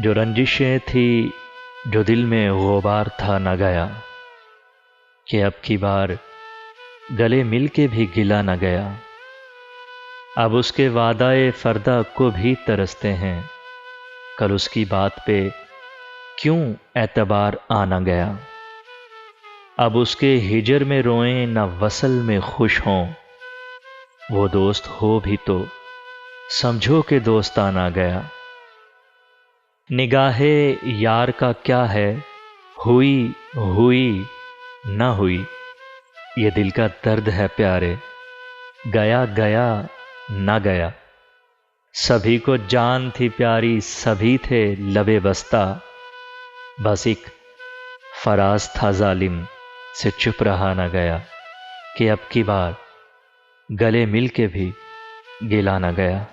جو رنجشیں تھی، جو دل میں غبار تھا نہ گیا، کہ اب کی بار گلے مل کے بھی گلا نہ گیا۔ اب اس کے وعدہ فردا کو بھی ترستے ہیں، کل اس کی بات پہ کیوں اعتبار آنا گیا۔ اب اس کے ہجر میں روئیں نہ وصل میں خوش ہوں، وہ دوست ہو بھی تو سمجھو کہ دوستانہ گیا۔ نگاہ یار کا کیا ہے، ہوئی ہوئی نہ ہوئی، یہ دل کا درد ہے پیارے، گیا گیا نہ گیا۔ سبھی کو جان تھی پیاری، سبھی تھے لبے بستہ، بس ایک فراز تھا ظالم سے چپ رہا نہ گیا، کہ اب کی بار گلے مل کے بھی گلا نہ گیا۔